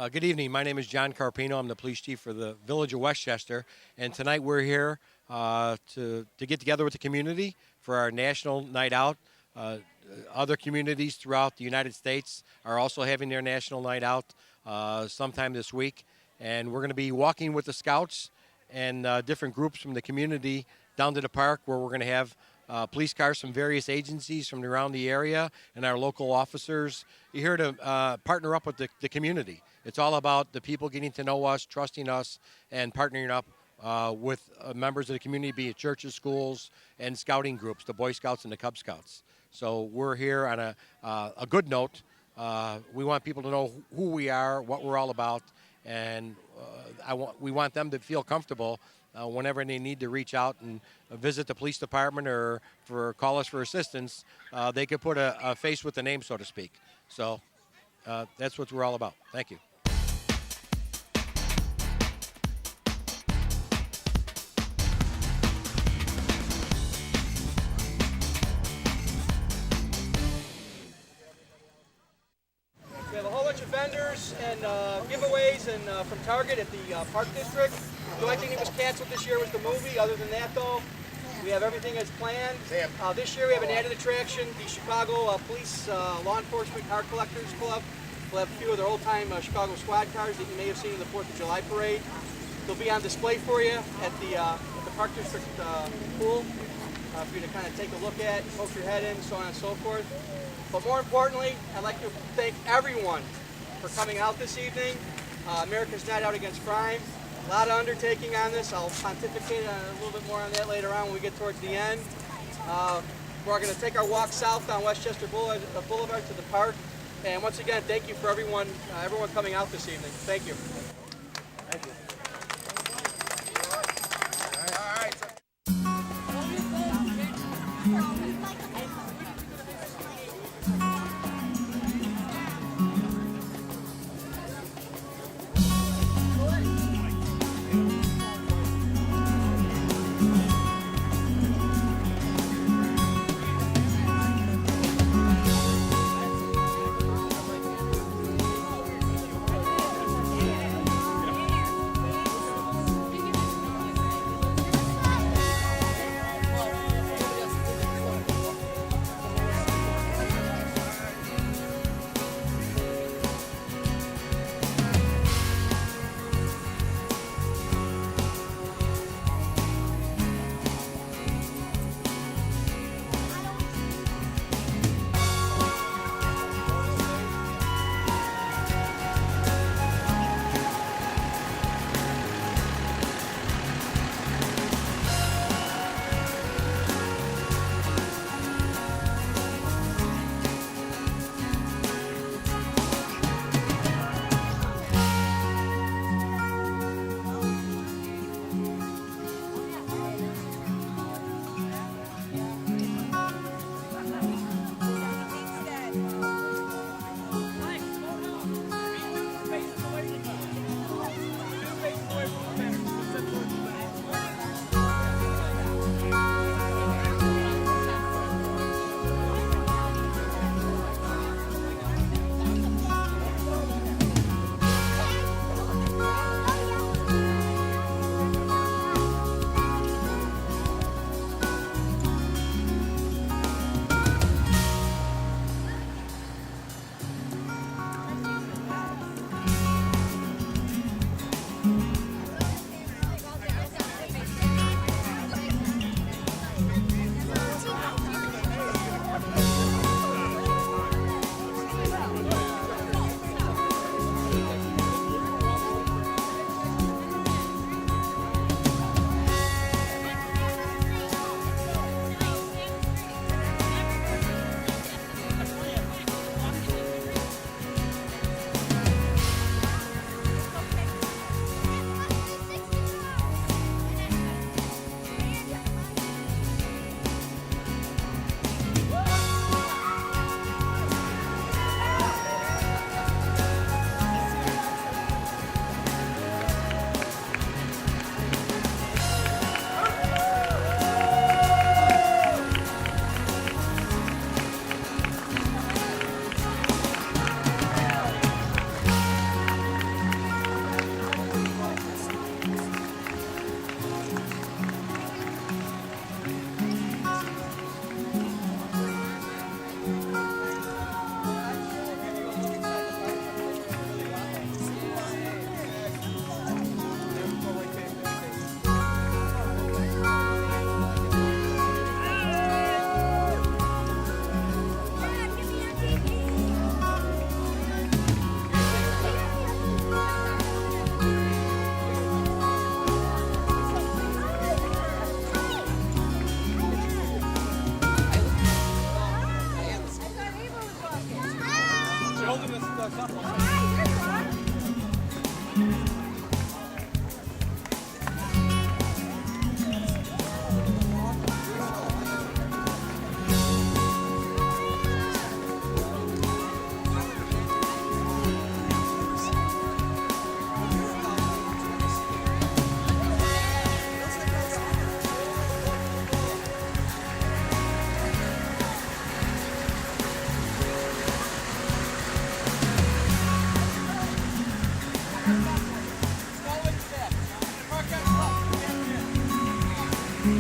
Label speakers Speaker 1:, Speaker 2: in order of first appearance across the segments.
Speaker 1: Good evening. My name is John Carpino. I'm the police chief for the village of Westchester. And tonight we're here to get together with the community for our national night out. Other communities throughout the United States are also having their national night out sometime this week. And we're going to be walking with the scouts and different groups from the community down to the park where we're going to have police cars from various agencies from around the area and our local officers. You're here to partner up with the community. It's all about the people getting to know us, trusting us, and partnering up with members of the community, be it churches, schools, and scouting groups, the Boy Scouts and the Cub Scouts. So we're here on a good note. We want people to know who we are, what we're all about, and we want them to feel comfortable whenever they need to reach out and visit the police department or call us for assistance. They could put a face with the name, so to speak. So that's what we're all about. Thank you.
Speaker 2: We have a whole bunch of vendors and giveaways and from Target at the Park District. The only thing that was canceled this year was the movie. Other than that, though, we have everything as planned. This year we have an added attraction, the Chicago Police Law Enforcement Car Collectors Club. We'll have a few of their old-time Chicago squad cars that you may have seen in the 4th of July parade. They'll be on display for you at the Park District pool for you to kind of take a look at, poke your head in, so on and so forth. But more importantly, I'd like to thank everyone for coming out this evening. America's Night Out Against Crime. A lot of undertaking on this. I'll pontificate a little bit more on that later on when we get towards the end. We're going to take our walk south on Westchester Boulevard to the park. And once again, thank you for everyone coming out this evening. Thank you. Thank you.
Speaker 3: Good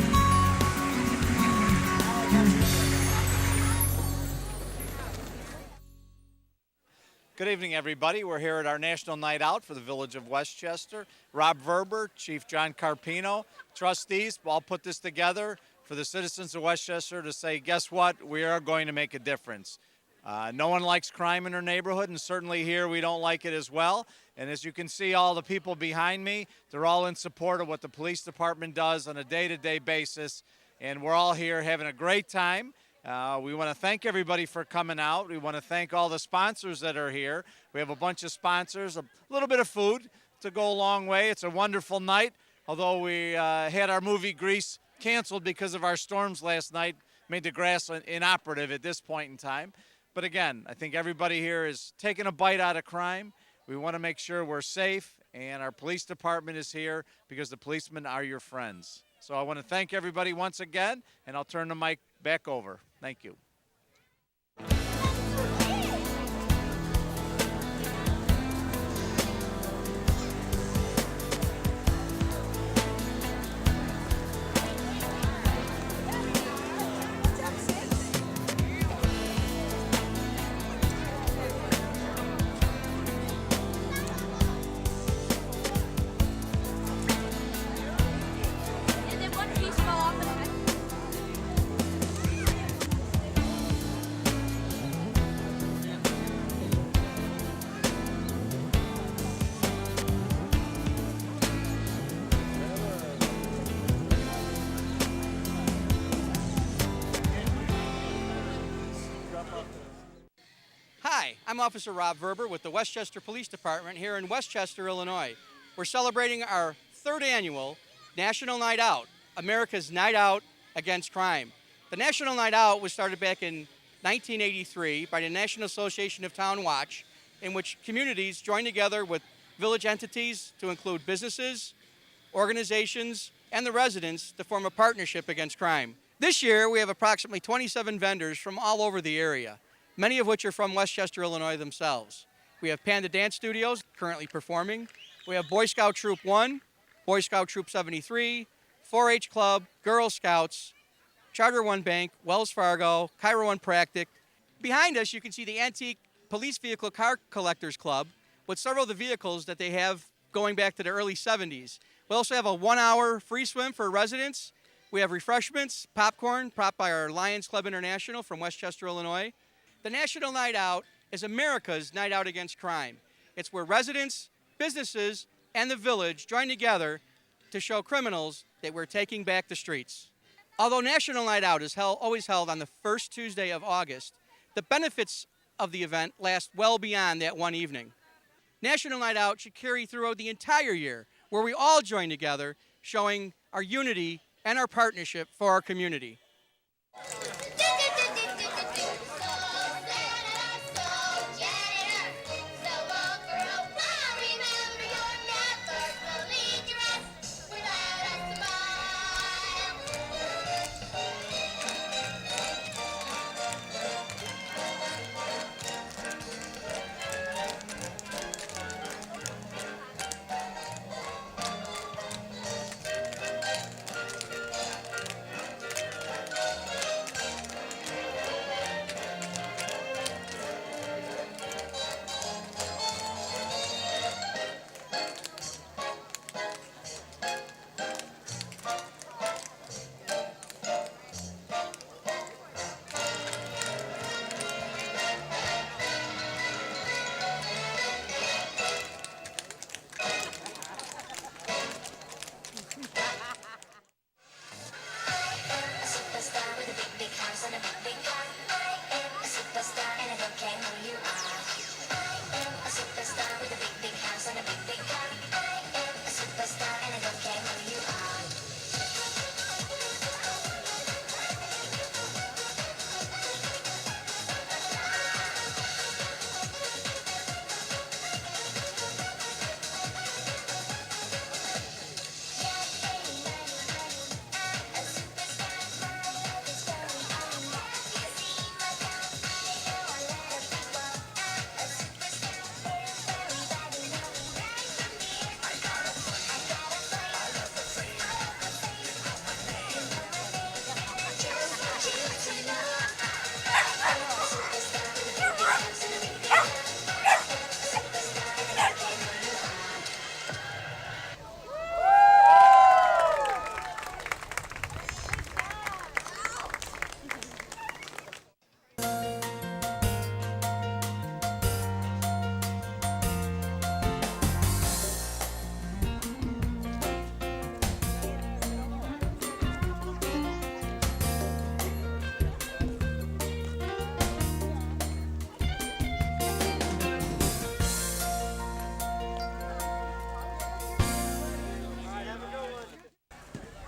Speaker 3: evening, everybody. We're here at our National Night Out for the Village of Westchester. Rob Verber, Chief John Carpino, trustees all put this together for the citizens of Westchester to say, guess what? We are going to make a difference. No one likes crime in their neighborhood, and certainly here we don't like it as well. And as you can see, all the people behind me, they're all in support of what the police department does on a day-to-day basis. And we're all here having a great time. We want to thank everybody for coming out. We want to thank all the sponsors that are here. We have a bunch of sponsors, a little bit of food to go a long way. It's a wonderful night, although we had our movie Grease canceled because of our storms last night, made the grass inoperative at this point in time. But again, I think everybody here is taking a bite out of crime. We want to make sure we're safe, and our police department is here because the policemen are your friends. So I want to thank everybody once again, and I'll turn the mic back over. Thank you.
Speaker 4: And then one piece fell off the head.
Speaker 2: Hi, I'm Officer Rob Verber with the Westchester Police Department here in Westchester, Illinois. We're celebrating our third annual National Night Out, America's Night Out Against Crime. The National Night Out was started back in 1983 by the National Association of Town Watch, in which communities joined together with village entities to include businesses, organizations, and the residents to form a partnership against crime. This year, we have approximately 27 vendors from all over the area, many of which are from Westchester, Illinois themselves. We have Panda Dance Studios currently performing. We have Boy Scout Troop 1, Boy Scout Troop 73, 4-H Club, Girl Scouts, Charter One Bank, Wells Fargo, Cairo One Practic. Behind us, you can see the Antique Police Vehicle Car Collectors Club with several of the vehicles that they have going back to the early 70s. We also have a 1-hour free swim for residents. We have refreshments, popcorn, propped by our Lions Club International from Westchester, Illinois. The National Night Out is America's Night Out Against Crime. It's where residents, businesses, and the village join together to show criminals that we're taking back the streets. Although National Night Out is always held on the first Tuesday of August, the benefits of the event last well beyond that one evening. National Night Out should carry throughout the entire year, where we all join together, showing our unity and our partnership for our community.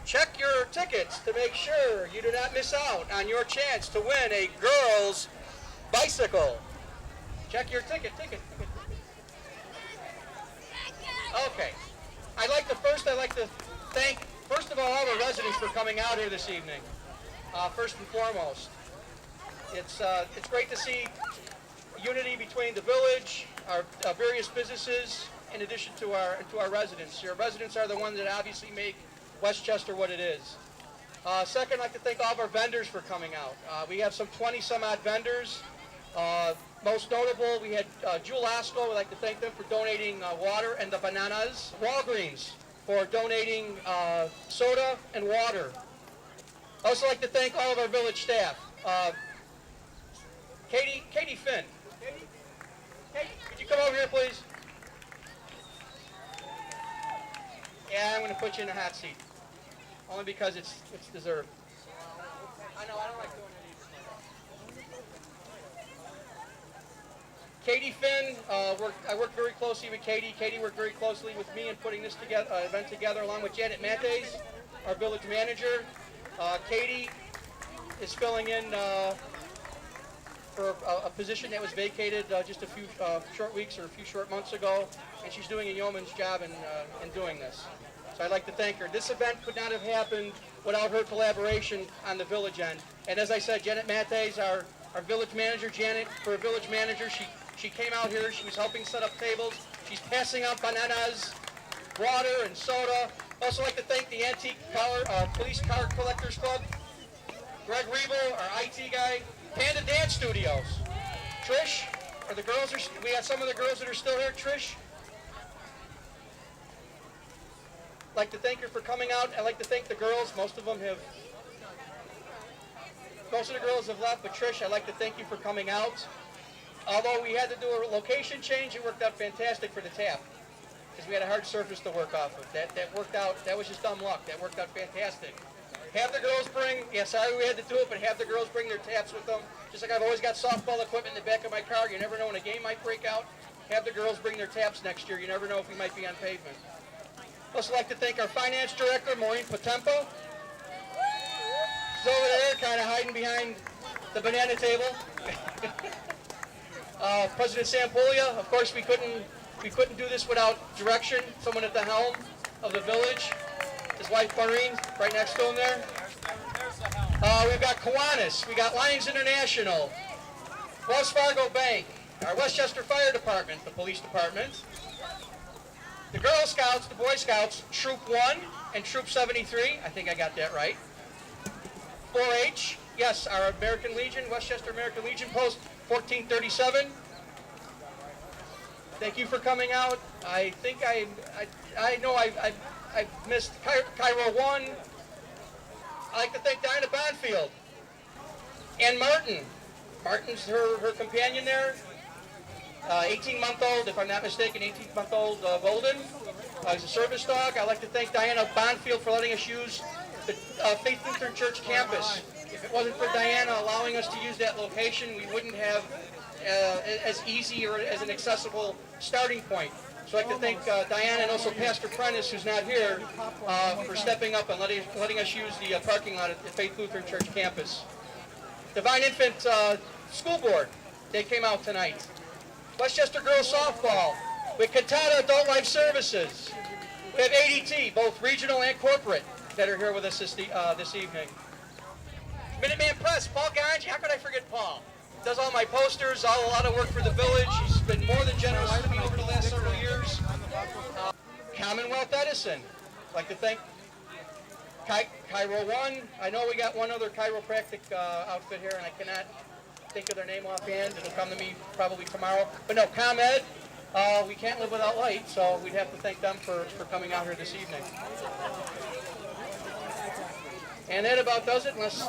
Speaker 2: check your tickets to make sure you do not miss out on your chance to win a girl's bicycle. Check your ticket. Okay. I'd like to thank, first of all the residents for coming out here this evening. First and foremost. It's great to see unity between the village, our various businesses, in addition to our residents. Your residents are the ones that obviously make Westchester what it is. Second, I'd like to thank all of our vendors for coming out. We have some 20-some-odd vendors. Most notable, we had Jewel Asco. We'd like to thank them for donating water and the bananas. Walgreens for donating soda and water. I'd also like to thank all of our village staff. Katie Finn. Katie, could you come over here, please? Yeah, I'm going to put you in a hot seat. Only because it's deserved. I know, I don't like doing it either. Katie Finn, I worked very closely with Katie. Katie worked very closely with me in putting this event together, along with Janet Mattes, our village manager. Katie is filling in for a position that was vacated just a few short weeks or a few short months ago, and she's doing a yeoman's job in doing this. So I'd like to thank her. This event could not have happened without her collaboration on the village end. And as I said, Janet Mattes, our village manager. Janet, for a village manager, she came out here. She was helping set up tables. She's passing out bananas, water, and soda. Also like to thank the Antique Police Car Collectors Club, Greg Rebel, our IT guy, Panda Dance Studios. Trish, we have some of the girls that are still here. Trish, I'd like to thank her for coming out. I'd like to thank the girls. Most of the girls have left, but Trish, I'd like to thank you for coming out. Although we had to do a location change, it worked out fantastic for the tap, because we had a hard surface to work off of. That worked out, that was just dumb luck. That worked out fantastic. Have the girls sorry we had to do it, but have the girls bring their taps with them. Just like I've always got softball equipment in the back of my car. You never know when a game might break out. Have the girls bring their taps next year. You never know if we might be on pavement. I'd also like to thank our finance director, Maureen Potempo. She's over there, kind of hiding behind the banana table. President Sampolia, of course, we couldn't do this without direction. Someone at the helm of the village. His wife, Maureen, right next to him there. We've got Kiwanis, we got Lions International, Wells Fargo Bank, our Westchester Fire Department, the police department, the Girl Scouts, the Boy Scouts, Troop 1 and Troop 73, I think I got that right. 4-H, yes, our American Legion, Westchester American Legion Post 1437. Thank you for coming out. I think I know I missed Cairo 1. I'd like to thank Diana Bonfield and Martin. Martin's her companion there. 18-month-old, if I'm not mistaken, 18-month-old Golden. He's a service dog. I'd like to thank Diana Bonfield for letting us use the Faith Lutheran Church campus. If it wasn't for Diana allowing us to use that location, we wouldn't have as easy or as an accessible starting point. So I'd like to thank Diana and also Pastor Prentice, who's not here, for stepping up and letting us use the parking lot at the Faith Lutheran Church campus. Divine Infant School Board, they came out tonight. Westchester Girls Softball, with Cantata Adult Life Services. We have ADT, both regional and corporate, that are here with us this evening. Minuteman Press, Paul Ganji, how could I forget Paul? Does all my posters, a lot of work for the village. He's been more than generous to me over the last several years. Commonwealth Edison, I'd like to thank Cairo 1. I know we got one other chiropractic outfit here, and I cannot think of their name offhand. It'll come to me probably tomorrow. But no, ComEd, we can't live without light, so we'd have to thank them for coming out here this evening. And that about does it, unless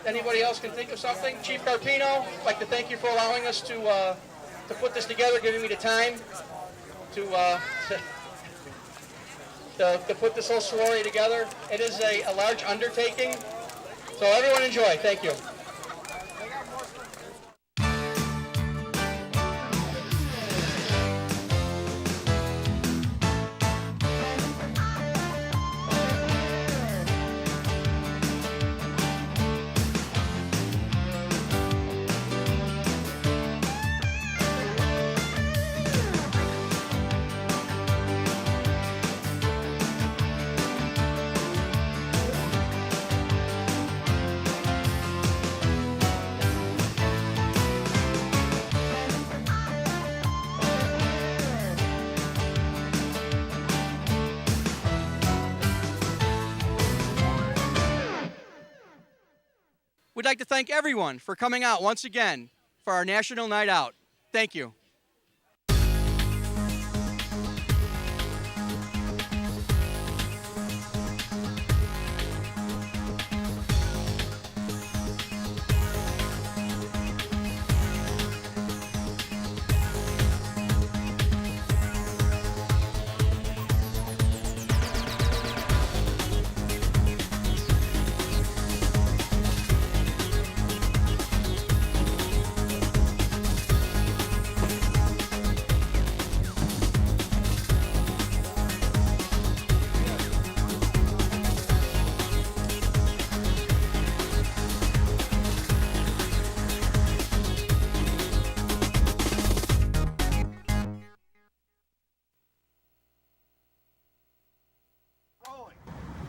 Speaker 2: anybody else can think of something. Chief Carpino, I'd like to thank you for allowing us to put this together, giving me the time to put this whole soiree together. It is a large undertaking, so everyone enjoy. Thank you. we'd like to thank everyone for coming out once again for our National Night Out. Thank you.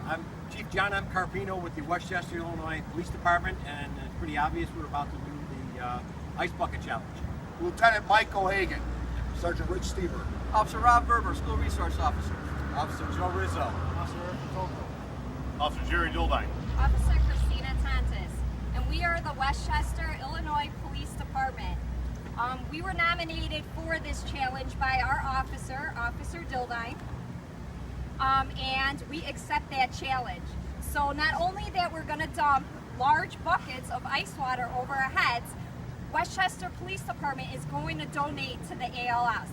Speaker 1: I'm Chief John M. Carpino with the Westchester, Illinois Police Department, and it's pretty obvious we're about to do the Ice Bucket Challenge.
Speaker 5: Lieutenant Mike O'Hagan. Sergeant Rich Stever.
Speaker 2: Officer Rob Verber, School Resource Officer.
Speaker 1: Officer Joe Rizzo.
Speaker 5: Officer Eric Toko. Officer Jerry Dildine.
Speaker 4: Officer Christina Tontis, and we are the Westchester, Illinois Police Department. We were nominated for this challenge by our officer, Officer Dildine, and we accept that challenge. So not only that we're going to dump large buckets of ice water over our heads, Westchester Police Department is going to donate to the ALS.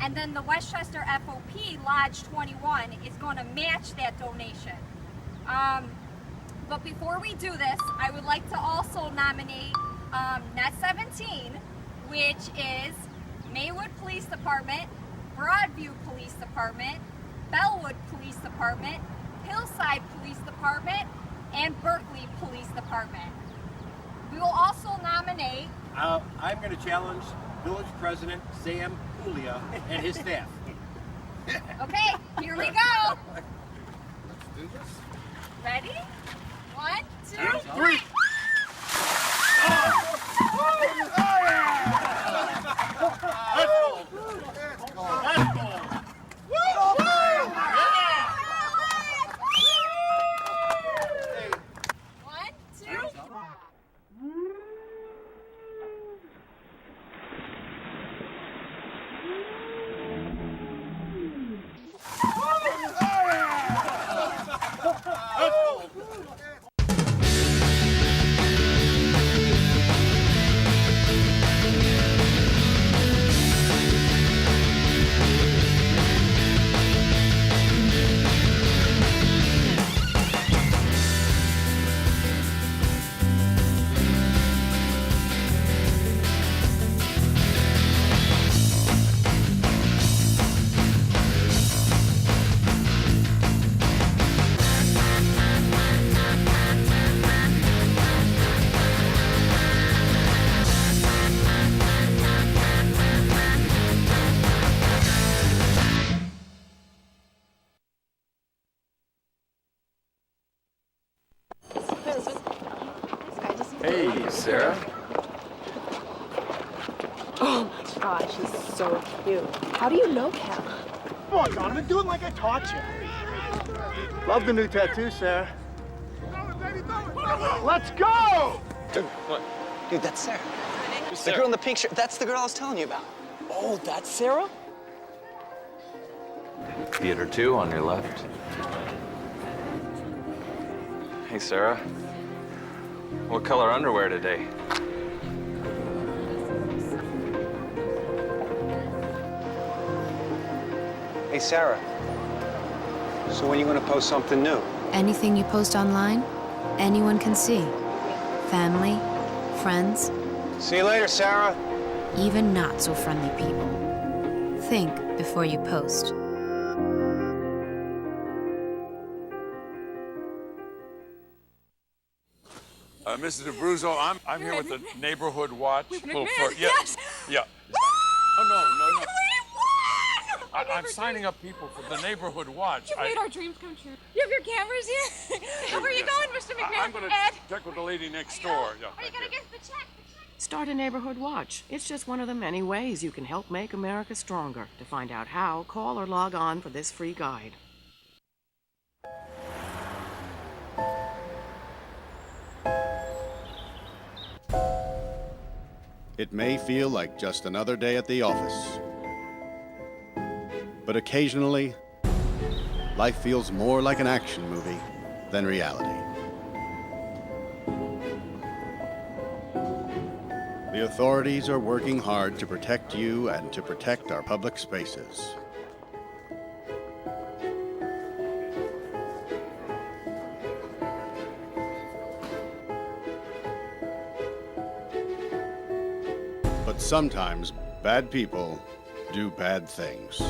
Speaker 4: And then the Westchester FOP Lodge 21 is going to match that donation. But before we do this, I would like to also nominate Net 17, which is Maywood Police Department, Broadview Police Department, Bellwood Police Department, Hillside Police Department, and Berkeley Police Department. We will also nominate...
Speaker 1: I'm going to challenge Village President Sam Julia and his staff.
Speaker 4: Okay, here we go.
Speaker 5: Let's do this.
Speaker 4: Ready? 1, 2,
Speaker 5: 3.
Speaker 4: 3. One, two.
Speaker 6: Hey, Sarah.
Speaker 7: Oh my gosh, he's so cute. How do you know him?
Speaker 5: Come on, Donovan, do it like I taught you. Love the new tattoo, Sarah. Let's go!
Speaker 8: Dude, what? Dude, that's Sarah. The girl in the pink shirt. That's the girl I was telling you about.
Speaker 7: Oh, that's Sarah?
Speaker 6: Theater 2 on your left. Hey, Sarah. What color underwear today?
Speaker 8: Hey, Sarah. So when are you gonna post something new?
Speaker 9: Anything you post online, anyone can see. Family, friends,
Speaker 8: See you later, Sarah.
Speaker 9: even not so friendly people. Think before you post.
Speaker 10: Mrs. Abruzzo, I'm here with the Neighborhood Watch. Yes. Yeah. Oh no. I'm signing up people for the Neighborhood Watch.
Speaker 11: You made our dreams come true. You have your cameras here? Where are you going, Mr. McMahon?
Speaker 10: I'm going to
Speaker 11: Ed?
Speaker 10: check with the lady next door. Yeah.
Speaker 11: Are you going to get the check?
Speaker 7: Start a neighborhood watch. It's just one of the many ways you can help make America stronger. To find out how, call or log on for this free guide.
Speaker 12: It may feel like just another day at the office. But occasionally, life feels more like an action movie than reality. The authorities are working hard to protect you and to protect our public spaces. But sometimes bad people do bad things.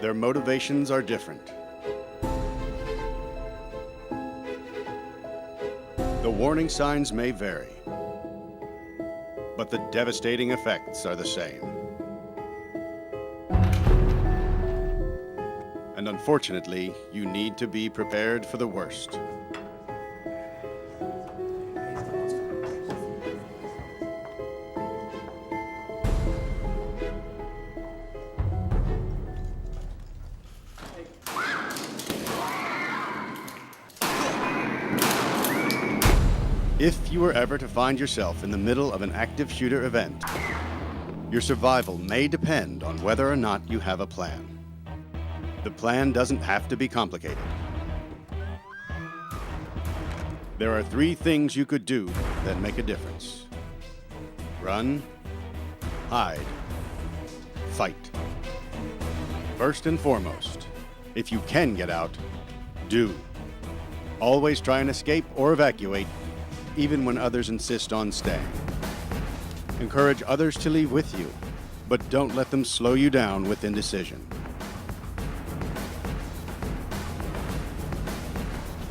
Speaker 12: Their motivations are different. The warning signs may vary, but the devastating effects are the same. And unfortunately, you need to be prepared for the worst. If you were ever to find yourself in the middle of an active shooter event, your survival may depend on whether or not you have a plan. The plan doesn't have to be complicated. There are 3 things you could do that make a difference: run, hide, fight. First and foremost, if you can get out, do. Always try and escape or evacuate, even when others insist on staying. Encourage others to leave with you, but don't let them slow you down with indecision.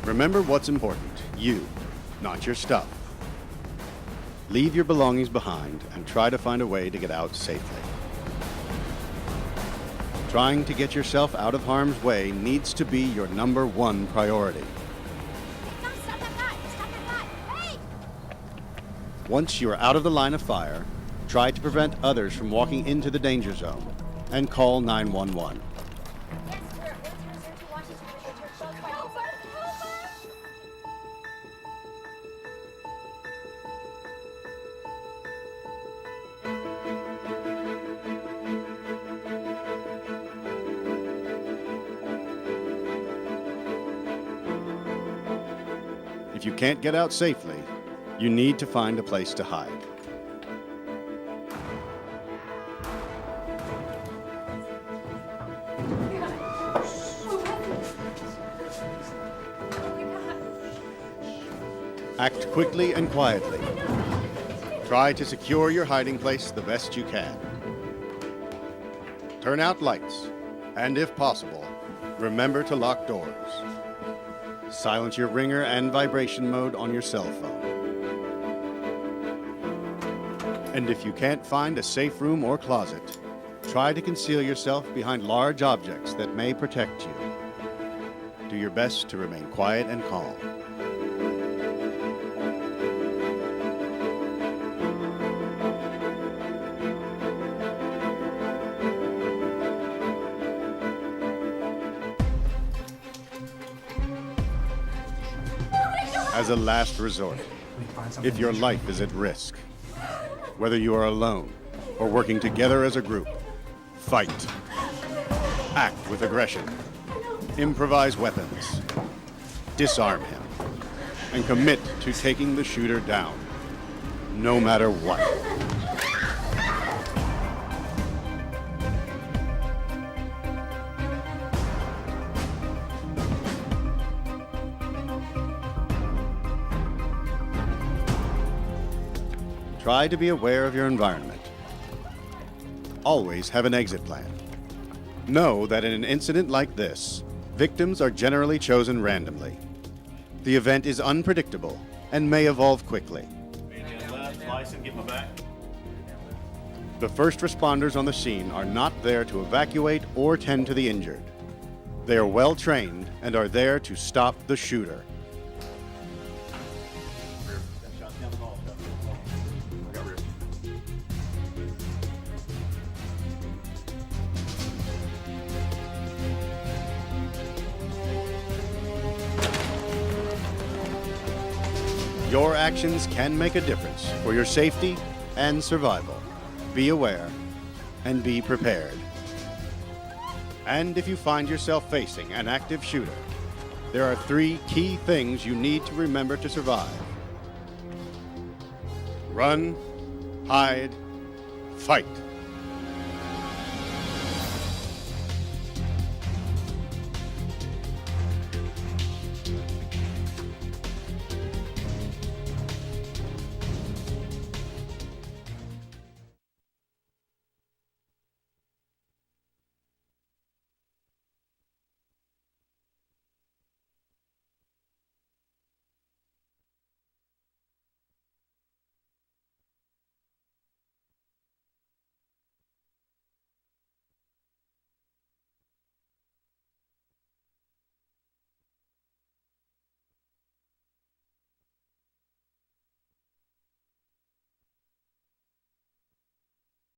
Speaker 12: Remember what's important: you, not your stuff. Leave your belongings behind and try to find a way to get out safely. Trying to get yourself out of harm's way needs to be your #1 priority. Once you are out of the line of fire, try to prevent others from walking into the danger zone and call 911. If you can't get out safely, you need to find a place to hide. Act quickly and quietly. Try to secure your hiding place the best you can. Turn out lights, and if possible, remember to lock doors. Silence your ringer and vibration mode on your cell phone. And if you can't find a safe room or closet, try to conceal yourself behind large objects that may protect you. Do your best to remain quiet and calm. As a last resort, if your life is at risk, whether you are alone or working together as a group, fight. Act with aggression. Improvise weapons. Disarm him. And commit to taking the shooter down, no matter what. Try to be aware of your environment. Always have an exit plan. Know that in an incident like this, victims are generally chosen randomly. The event is unpredictable and may evolve quickly. The first responders on the scene are not there to evacuate or tend to the injured. They are well trained and are there to stop the shooter. Your actions can make a difference for your safety and survival. Be aware and be prepared. And if you find yourself facing an active shooter, there are 3 key things you need to remember to survive. Run, hide, fight.